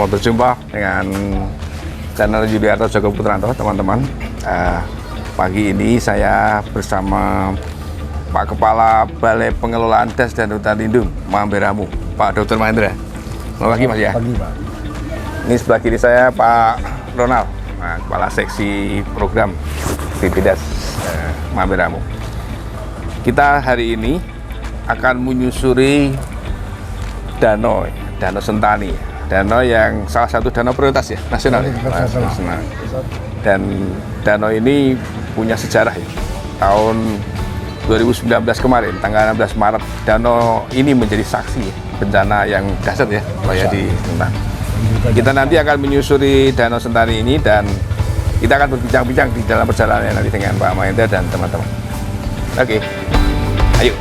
Selamat berjumpa dengan channel Yuliarto Joko Putranto, teman-teman. Pagi ini saya bersama Pak Kepala Balai Pengelolaan Das dan Hutan Lindung Mamberamu, Pak Dr. Mahendra. Selamat pagi, Mas ya. Pagi, Pak. Ini sebelah kiri saya Pak Ronald, Kepala Seksi Program BPDAS Mamberamu. Kita hari ini akan menyusuri Danau Sentani, danau yang salah satu danau prioritas ya, nasional ya. Nasional. Dan danau ini punya sejarah ya. Tahun 2019 kemarin, tanggal 16 Maret, danau ini menjadi saksi ya, bencana yang dahsyat ya, Pak ya, di Sentani. Kita nanti akan menyusuri Danau Sentani ini dan kita akan berbincang-bincang di dalam perjalanan nanti dengan Pak Mahendra dan teman-teman. Oke, ayo.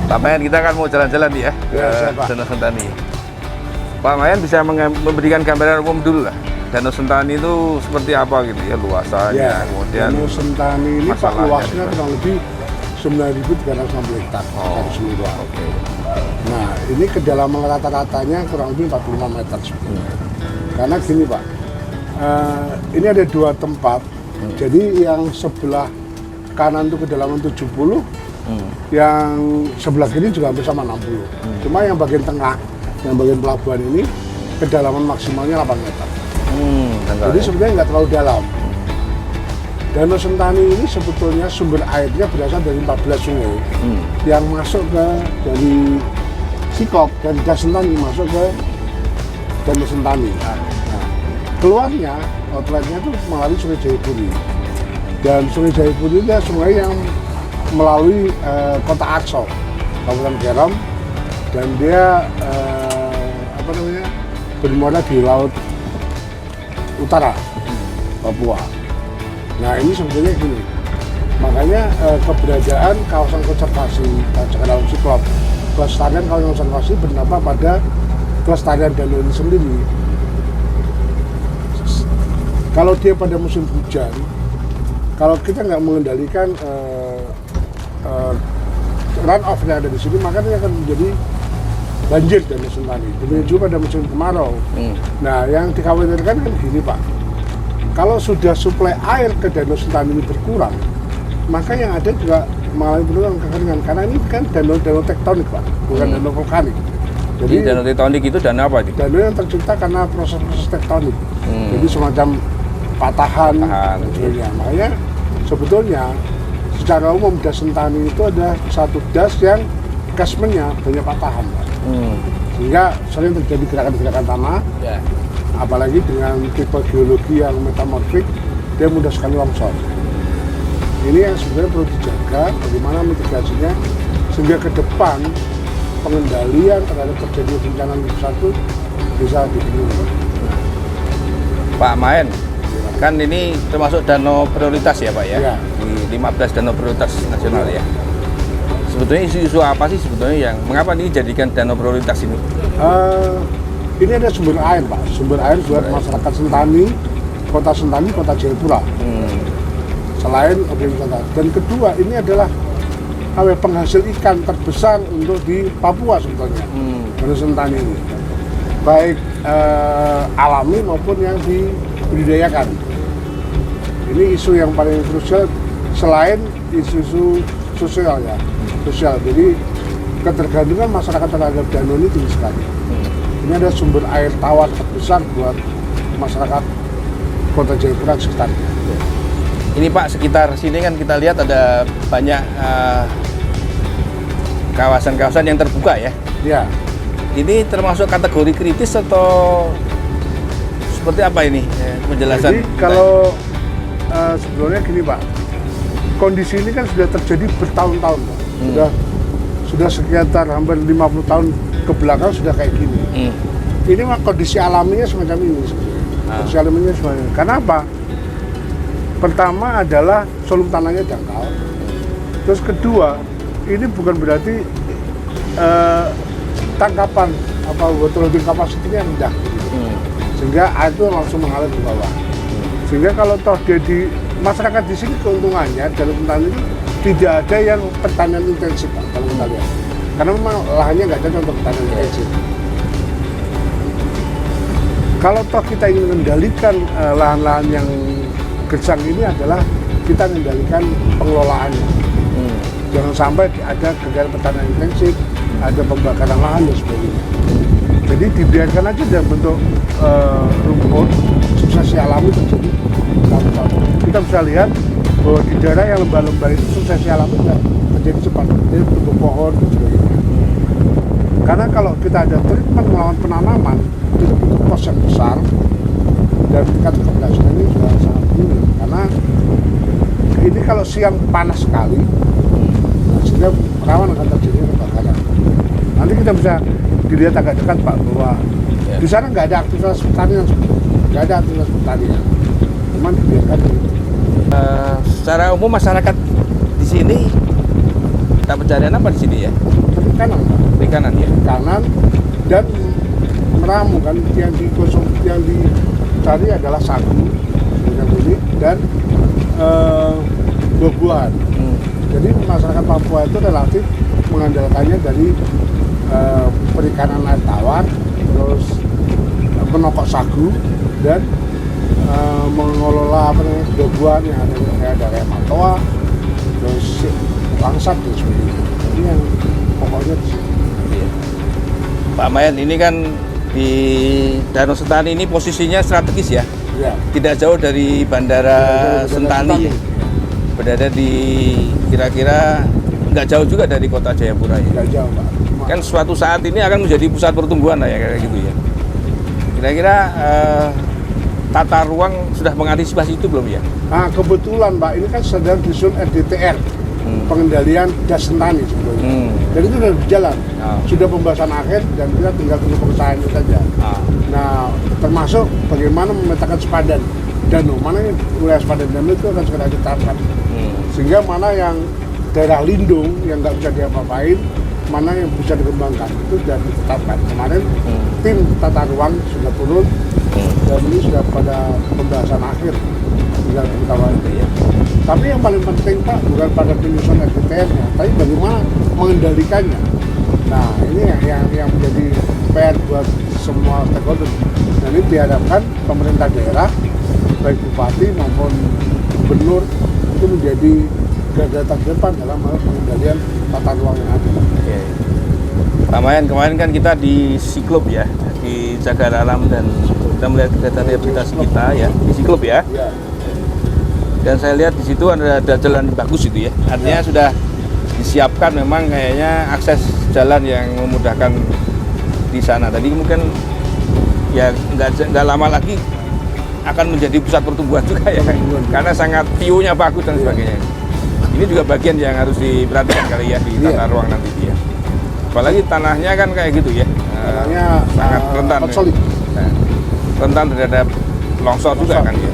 Pak Mayan, kita akan mau jalan-jalan nih ya, ke Danau Sentani. Pak Mayan bisa memberikan gambaran umum dulu lah. Danau Sentani itu seperti apa gitu ya, luasannya, ya, kemudian Danau Sentani ini Pak, luasnya kurang lebih 9.360 hektar keseluruhan. Okay. Nah, ini kedalaman rata-ratanya kurang lebih 45 meter sebenarnya. Karena gini Pak, ini ada dua tempat. Jadi yang sebelah kanan itu kedalaman 70, yang sebelah kiri juga hampir sama 60. Cuma yang bagian tengah, yang bagian pelabuhan ini kedalaman maksimalnya 8 meter. Jadi sebenarnya nggak terlalu dalam. Danau Sentani ini sebetulnya sumber airnya berasal dari 14 sungai yang masuk dari Sikok dan Das Sentani masuk ke Danau Sentani. Nah, keluarnya outletnya itu melalui Sungai Jayapuri. Dan Sungai Jayapuri itu sungai yang melalui kota Akso, Kabupaten Kerom, dan dia bermuara di Laut Utara, Papua. Nah ini sebetulnya gini, makanya keberadaan kawasan konservasi Jakarta Siklop, kelestarian kawasan konservasi berdampak pada kelestarian danau ini sendiri. Kalau dia pada musim hujan, kalau kita nggak mengendalikan runoff-nya ada di sini, maka ini akan menjadi banjir Danau Sentani. Demikian juga pada musim kemarau. Nah, yang dikhawatirkan kan gini Pak, kalau sudah suplai air ke Danau Sentani ini berkurang, maka yang ada juga malah berkurang kekeringan. Karena ini kan danau tektonik Pak, bukan danau vulkanik. Jadi danau tektonik itu danau apa? Danau yang tercipta karena proses-proses tektonik. Jadi semacam patahan. Ya. Makanya sebetulnya secara umum Das Sentani itu ada satu das yang catchment-nya banyak patahan, Pak. Sehingga sering terjadi gerakan-gerakan tanah, apalagi dengan tipe geologi yang metamorfik, dia mudah sekali longsor. Ini yang sebenarnya perlu dijaga, bagaimana mitigasinya, sehingga ke depan pengendalian terhadap terjadinya bencana satu bisa dipenuhi. Pak Mahen, kan ini termasuk danau prioritas ya Pak ya? Ya. Di 15 danau prioritas nasional ya. Sebetulnya isu-isu apa sih sebetulnya yang mengapa ini dijadikan danau prioritas ini? Ini ada sumber air Pak, sumber air buat masyarakat Sentani, Kota Jayapura. Selain objek wisata. Dan kedua, ini adalah penghasil ikan terbesar untuk di Papua sebetulnya. Danau Sentani ini. Baik alami maupun yang dibudidayakan. Ini isu yang paling krusial selain isu-isu sosial ya. Jadi ketergantungan masyarakat terhadap danau ini tinggi sekali. Ini ada sumber air tawar terbesar buat masyarakat Kota Jayapura sekitarnya. Ini Pak, sekitar sini kan kita lihat ada banyak kawasan-kawasan yang terbuka ya. Ya. Ini termasuk kategori kritis atau seperti apa ini penjelasan? Jadi kalau sebelumnya gini Pak, kondisi ini kan sudah terjadi bertahun-tahun Pak. Sudah sekitar hampir 50 tahun ke belakang sudah kayak gini. Ini mah kondisi alaminya semacam ini sebenarnya. Kondisi alaminya semacam ini. Karena apa? Pertama adalah volume tanahnya dangkal. Terus kedua, ini bukan berarti tangkapan apa water holding capacity-nya rendah. Sehingga air itu langsung mengalir ke bawah. Sehingga kalau toh dia di masyarakat di sini keuntungannya dalam pertanian itu tidak ada yang pertanian intensif Pak, kalau kita lihat. Karena memang lahannya nggak ada untuk pertanian intensif. Kalau toh kita ingin mengendalikan lahan-lahan yang gersang ini adalah kita mengendalikan pengelolaannya. Jangan sampai ada kegiatan pertanian intensif, ada pembakaran lahan dan sebagainya. Jadi dibiarkan aja dalam bentuk rumput, suksesi alami terjadi. Kita bisa lihat bahwa di daerah yang lembah-lembah itu suksesi alami terjadi cepat, jadi tumbuh pohon dan sebagainya. Karena kalau kita ada treatment melawan penanaman, itu butuh kos yang besar dan tingkat keberhasilan ini sudah sangat tinggi. Karena ini kalau siang panas sekali, sehingga rawan akan terjadi kebakaran. Nanti kita bisa dilihat agak dekat Pak bahwa di sana nggak ada aktivitas pertanian, nggak ada aktivitas pertanian, cuman dibiarkan begitu. Secara umum masyarakat di sini tak pencarian apa di sini ya? Perikanan Pak. Perikanan ya. Perikanan dan meramu kan yang dicari adalah sagu dan buah-buahan. Jadi masyarakat Papua itu relatif mengandalkannya dari perikanan air tawar, terus menokok sagu dan mengelola buah-buahan yang ada kayak matoa, terus langsat dan sebagainya. Ini yang pokoknya di sini. Pak Mayan, ini kan di Danau Sentani ini posisinya strategis ya? Ya. Tidak jauh dari Bandara Sentani ya? Berada di kira-kira nggak jauh juga dari kota Jayapura ya? Nggak jauh Pak. Kan suatu saat ini akan menjadi pusat pertumbuhan lah ya kayak gitu ya. Kira-kira tata ruang sudah mengantisipasi itu belum ya? Nah kebetulan Pak, ini kan sedang disusun RDTR, pengendalian gas Sentani sebetulnya. Dan itu sudah berjalan, sudah pembahasan akhir dan kita tinggal tunggu pengesahannya saja. Nah termasuk bagaimana memetakan sepadan danau, mana yang wilayah sepadan danau itu akan segera ditetapkan. Sehingga mana yang daerah lindung yang nggak bisa diapa-apain, mana yang bisa dikembangkan itu sudah ditetapkan. Kemarin tim tata ruang sudah turun dan ini sudah pada pembahasan akhir tinggal kita ya. Tapi yang paling penting Pak bukan pada penyusunan RDTR-nya, tapi bagaimana mengendalikannya. Nah ini yang menjadi PR buat semua stakeholder. Dan ini diharapkan pemerintah daerah, baik bupati maupun gubernur itu menjadi garda terdepan dalam hal pengendalian tata ruang yang ada. Pak Mayan, kemarin kan kita di Siklop ya, di Cagar Alam dan kita melihat kegiatan rehabilitasi kita ya di Siklop ya. Dan saya lihat di situ ada jalan bagus itu ya. Artinya sudah disiapkan memang kayaknya akses jalan yang memudahkan di sana. Tadi mungkin ya nggak lama lagi akan menjadi pusat pertumbuhan juga ya, karena sangat view-nya bagus dan sebagainya. Ini juga bagian yang harus diperhatikan kali ya di tata ruang nanti ya. Apalagi tanahnya kan kayak gitu ya, sangat rentan, rentan terhadap longsor juga kan ya.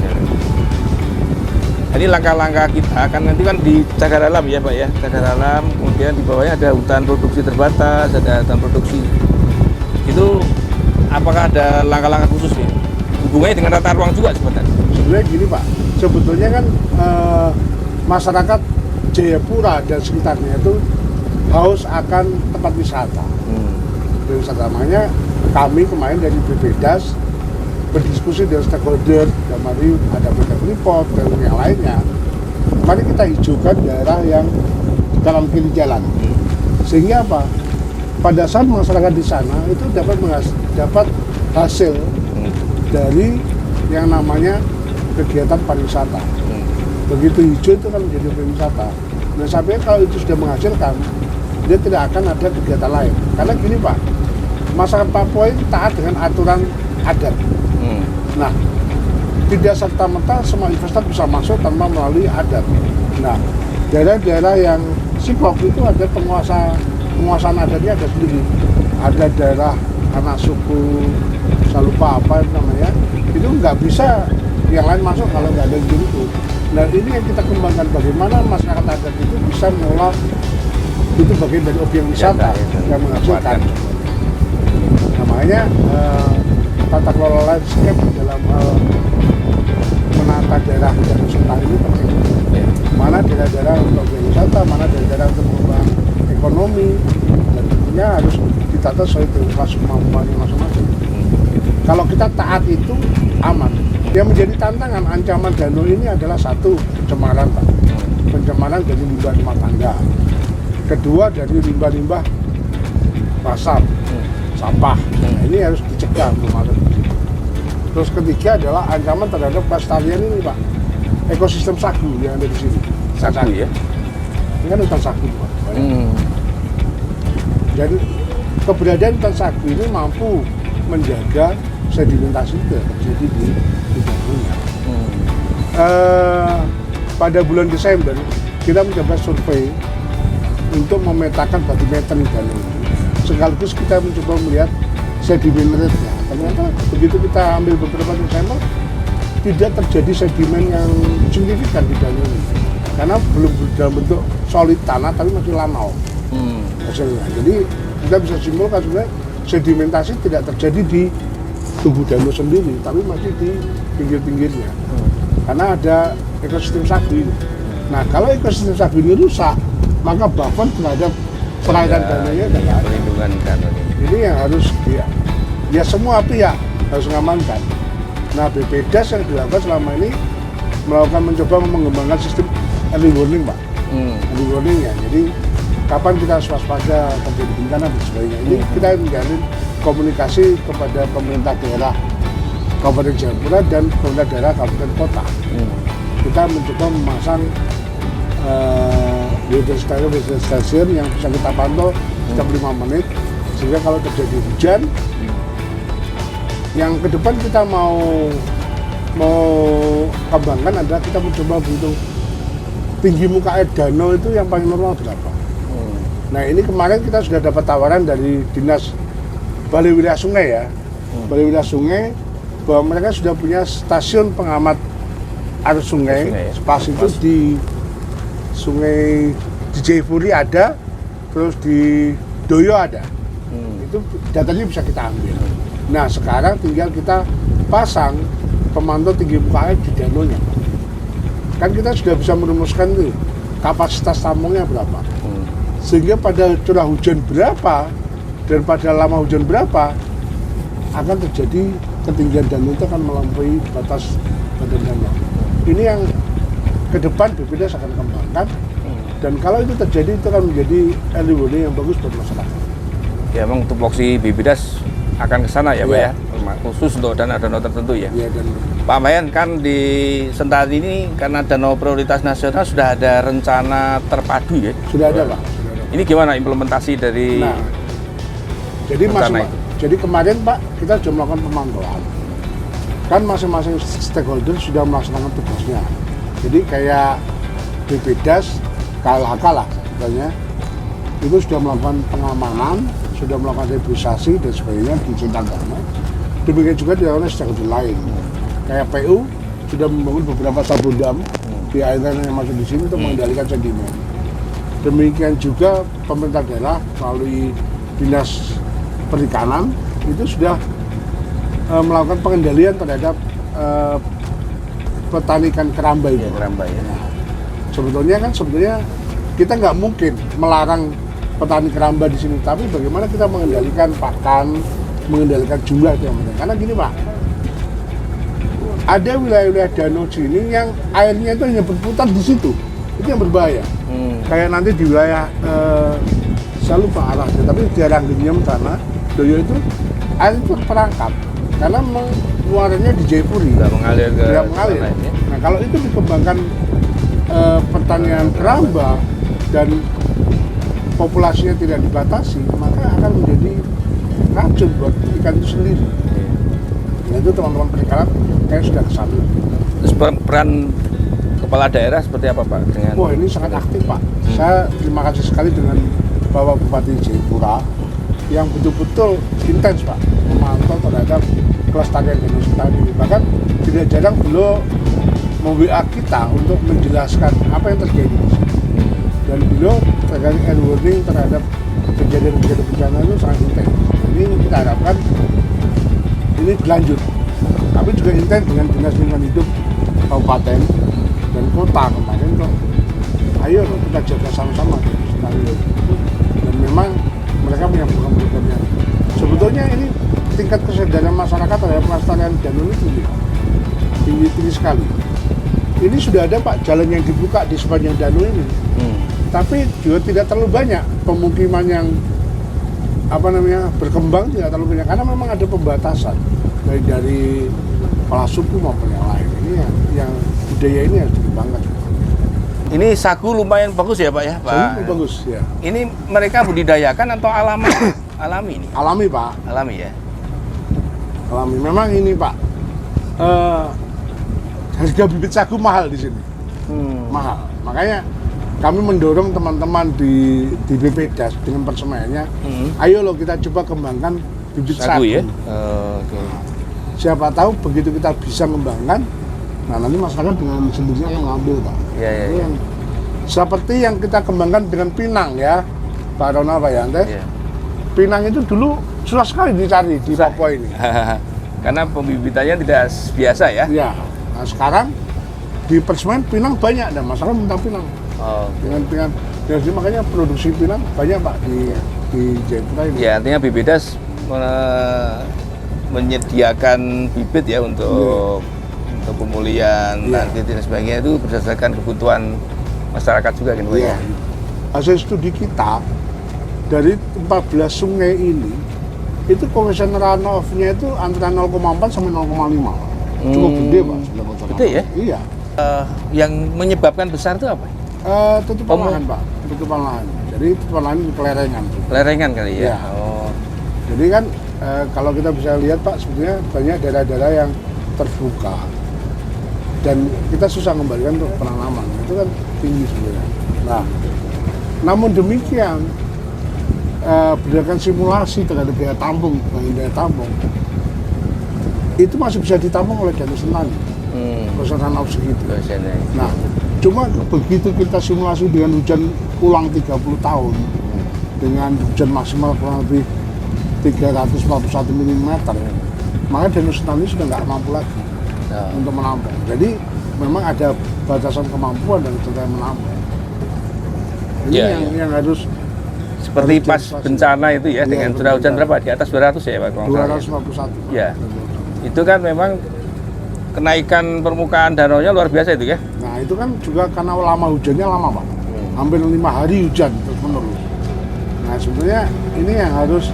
Jadi langkah-langkah kita kan nanti kan di Cagar Alam ya Pak ya, Cagar Alam, kemudian di bawahnya ada hutan produksi terbatas, ada hutan produksi. Itu apakah ada langkah-langkah khusus nih? Hubungannya dengan tata ruang juga sebenarnya? Sebenarnya gini Pak, sebetulnya kan masyarakat Jayapura dan sekitarnya itu haus akan tempat wisata. Dan wisata namanya kami kemarin dari BPDAS berdiskusi dengan stakeholder, dan mari ada PT Freeport dan yang lainnya. Mari kita hijaukan daerah yang dalam kiri jalan. Sehingga apa? Pada saat masyarakat di sana itu dapat hasil dari yang namanya kegiatan pariwisata. Begitu hijau itu kan menjadi pariwisata. Nah sampai kalau itu sudah menghasilkan, dia tidak akan ada kegiatan lain. Karena gini Pak, masyarakat Papua itu taat dengan aturan adat. Nah, tidak serta-merta semua investor bisa masuk tanpa melalui adat. Nah, daerah-daerah yang siklop itu ada penguasaan adatnya ada sendiri. Ada daerah anak suku, saya lupa apa namanya, itu nggak bisa yang lain masuk kalau nggak ada izin itu. Nah, ini yang kita kembangkan, bagaimana masyarakat adat itu bisa mengelola itu bagian dari objek wisata yang menghasilkan. Nah, makanya tata kelola landscape dalam hal menata daerah Danau Sentani ini penting. Mana daerah-daerah untuk objek wisata, mana daerah-daerah untuk mengembang ekonomi, dan tentunya harus ditata sesuai dengan kemampuannya masing-masing. Kalau kita taat itu aman. Yang menjadi tantangan ancaman danau ini adalah satu, pencemaran, Pak. Pencemaran dari limbah rumah tangga. Kedua, dari limbah-limbah pasar, sampah. Nah, ini harus dicegah untuk masuk. Terus ketiga adalah ancaman terhadap pelestarian ini, Pak. Ekosistem sagu yang ada di sini. Sagu ya? Ini kan hutan sagu, Pak. Jadi keberadaan hutan sagu ini mampu menjaga sedimentasi itu terjadi di danaunya. Pada bulan Desember kita mencoba survei untuk memetakan batimeter di danau ini. Sekaligus kita mencoba melihat sedimen rate-nya. Ternyata begitu kita ambil beberapa sampel, tidak terjadi sedimen yang signifikan di danau ini. Karena belum dalam bentuk solid tanah, tapi masih lanau hasilnya. Jadi kita bisa simpulkan sebenarnya sedimentasi tidak terjadi di tubuh danau sendiri, tapi masih di pinggir-pinggirnya. Karena ada ekosistem sagu ini. Nah, kalau ekosistem sagu ini rusak, maka buffer terhadap perairan danaunya tidak ada. Perlindungan danau Ini yang harus ya semua pihak harus mengamankan. Nah, BPDAS yang dilakukan selama ini mencoba mengembangkan sistem early warning, Pak. Early warning ya. Jadi kapan kita waspada terjadi bencana dan sebagainya. Ini kita menjalin komunikasi kepada pemerintah daerah Kabupaten Jayapura dan pemerintah daerah Kabupaten Kota. Kita mencoba memasang weather station yang bisa kita pantau setiap 5 menit, sehingga kalau terjadi hujan, yang ke depan kita mau kembangkan adalah kita mencoba bentuk tinggi muka air danau itu yang paling normal berapa. Nah, ini kemarin kita sudah dapat tawaran dari Dinas Balai Wilayah Sungai ya, Balai Wilayah Sungai, bahwa mereka sudah punya stasiun pengamat arus sungai. Pas itu di Sungai di Jayapuri ada, terus di Doyo ada. Itu datanya bisa kita ambil. Nah, sekarang tinggal kita pasang pemantau tinggi muka air di danaunya. Kan kita sudah bisa merumuskan nih kapasitas tampungnya berapa. Sehingga pada curah hujan berapa dan pada lama hujan berapa akan terjadi ketinggian danau itu akan melampaui batas badan danau. Ini yang ke depan BPDAS akan kembangkan, dan kalau itu terjadi itu akan menjadi early warning yang bagus buat masyarakat. Ya, memang tupoksi BPDAS akan ke sana ya, Pak Ya. ya, khusus untuk danau-danau tertentu ya. Ya, dan Pak Mayan, kan di Sentani ini karena danau prioritas nasional sudah ada rencana terpadu ya? sudah ada, Pak. Ini gimana implementasi dari Nah, jadi rencana itu? jadi kemarin, Pak, kita sudah melakukan pemantauan. Kan masing-masing stakeholder sudah melaksanakan tugasnya. Jadi kayak BPDAS, KLHK lah sebenarnya, itu sudah melakukan pengamanan, sudah melakukan reboisasi dan sebagainya di Sentani. Demikian juga dilakukan stakeholder lain. Kayak PU sudah membangun beberapa sabun dam di air-air yang masuk di sini untuk mengendalikan sedimen. Demikian juga pemerintah daerah melalui Dinas Perikanan itu sudah melakukan pengendalian terhadap petani ikan keramba itu. Keramba ya. Nah, sebetulnya kita nggak mungkin melarang petani keramba di sini, tapi bagaimana kita mengendalikan pakan, mengendalikan jumlah itu yang penting. Karena gini, Pak, ada wilayah-wilayah danau sini yang airnya itu hanya berputar di situ, itu yang berbahaya. Kayak nanti di wilayah saya lupa arahnya, tapi di daerah Genyem sana, Doyo itu air itu terperangkap karena memang muaranya di Jayapuri, Tidak mengalir ke tidak mengalir. sana ya. Nah, kalau itu dikembangkan pertanian keramba dan populasinya tidak dibatasi, maka akan menjadi racun buat ikan itu sendiri. Nah, itu teman-teman perikanan kayak sudah kesana. Terus peran kepala daerah seperti apa Pak? Dengan Wah, ini sangat aktif Pak. Saya terima kasih sekali dengan Bapak Bupati Jayapura yang betul-betul intens Pak memantau terhadap kelestarian danau sentani. Bahkan tidak jarang beliau memwa kita untuk menjelaskan apa yang terjadi di sini. Dan beliau terkait early warning terhadap kejadian-kejadian bencana itu sangat intens. Ini kita harapkan ini berlanjut. Kami juga intens dengan Dinas Lingkungan Hidup Kabupaten dan Kota kemarin kok. Ayo kita jaga sama-sama danau sentani. Dan memang mereka punya program-programnya. Sebetulnya ini tingkat kesadaran masyarakat terhadap pelestarian danau ini tinggi sekali. Ini sudah ada Pak jalan yang dibuka di sepanjang danau ini, tapi juga tidak terlalu banyak pemukiman yang berkembang, tidak terlalu banyak karena memang ada pembatasan baik dari kepala suku maupun yang lain. Ini yang budaya ini harus dikembangkan. ini sagu lumayan bagus ya Pak ya Pak? Sagu bagus ya. Ini mereka budidayakan atau alami ini? Alami Pak. Alami ya. Alami. Memang ini Pak. Harga bibit sagu mahal di sini. Mahal. Makanya kami mendorong teman-teman di BPDAS dengan persemaiannya, ayo loh kita coba kembangkan bibit sagu. Ya? Okay. Siapa tahu begitu kita bisa mengembangkan, nah nanti masyarakat dengan sendirinya mengambil Pak. Ya. Seperti yang kita kembangkan dengan pinang ya, Pak Ronald, Pak Yantes. Ya. Pinang itu dulu susah sekali dicari di Papua ini. Karena pembibitannya tidak biasa ya? Iya. Nah sekarang di persemaian pinang banyak dan masyarakat minta pinang. Dengan jadi makanya produksi pinang banyak Pak di Jayapura ini. Ya artinya BPDAS menyediakan bibit ya untuk pemulihan nanti dan sebagainya itu berdasarkan kebutuhan masyarakat juga kan Pak ya. Hasil studi kita dari 14 sungai ini itu coefficient runoff-nya itu antara 0,4 sampai 0,5. Cukup gede Pak. Gede ya? Iya. Yang menyebabkan besar itu apa? Tutupan lahan Pak, tutupan lahan. Jadi tutupan lahan di pelerengan. Pelerengan kali ya? Ya. Jadi kan kalau kita bisa lihat Pak, sebetulnya banyak daerah-daerah yang terbuka dan kita susah kembalikan untuk penanaman. Itu kan tinggi sebenarnya. Nah, namun demikian berdasarkan simulasi terhadap daya tampung, itu masih bisa ditampung oleh danau sentani. Keseluruhan runoff segitu. Nah, cuma begitu kita simulasi dengan hujan ulang 30 tahun dengan hujan maksimal kurang lebih 341 mm, maka danau sentani sudah nggak mampu lagi untuk menampung. Jadi memang ada batasan kemampuan dan cara menampung. Ini yang harus seperti pas bencana itu ya, dengan curah hujan berapa? Di atas 200 ya Pak? 251. Ya, itu kan memang kenaikan permukaan danaunya luar biasa itu ya? Nah itu kan juga karena lama hujannya lama Pak, hampir 5 hari hujan terus menerus. Nah sebetulnya ini yang harus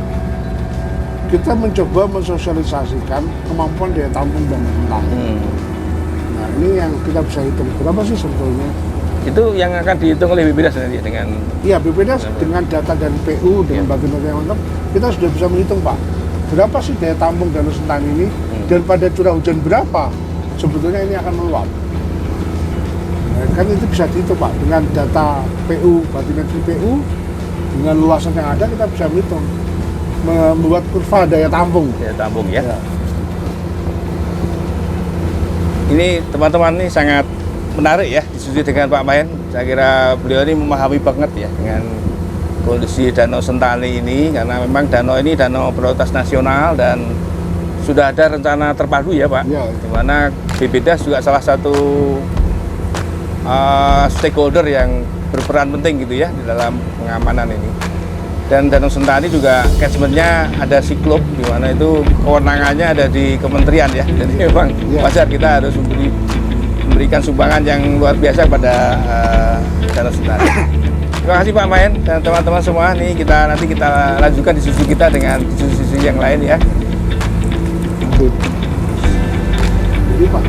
kita mencoba mensosialisasikan kemampuan daya tampung dan menampung. Nah ini yang kita bisa hitung berapa sih sebetulnya? Itu yang akan dihitung oleh BPDAS nanti dengan? Iya BPDAS dengan data dari PU dengan bagian yang lengkap kita sudah bisa menghitung Pak, berapa sih daya tampung danau sentani ini dan pada curah hujan berapa sebetulnya ini akan meluap. Nah, kan itu bisa dihitung Pak dengan data PU, batimetri PU dengan luasan yang ada kita bisa menghitung, membuat kurva daya tampung. Daya tampung ya. Ini teman-teman ini sangat menarik ya diskusi dengan Pak Mahen. Saya kira beliau ini memahami banget ya dengan kondisi danau sentani ini, karena memang danau ini danau prioritas nasional dan sudah ada rencana terpadu ya Pak, di mana BPDAS juga salah satu stakeholder yang berperan penting gitu ya di dalam pengamanan ini. Dan danau sentani juga catchment-nya ada siklop, di mana itu kewenangannya ada di kementerian ya. Jadi memang wajar kita harus memberikan sumbangan yang luar biasa pada danau sentani. Terima kasih Pak Mahen dan teman-teman semua. Nih nanti kita lanjutkan diskusi kita dengan diskusi yang lain ya. Jadi Pak,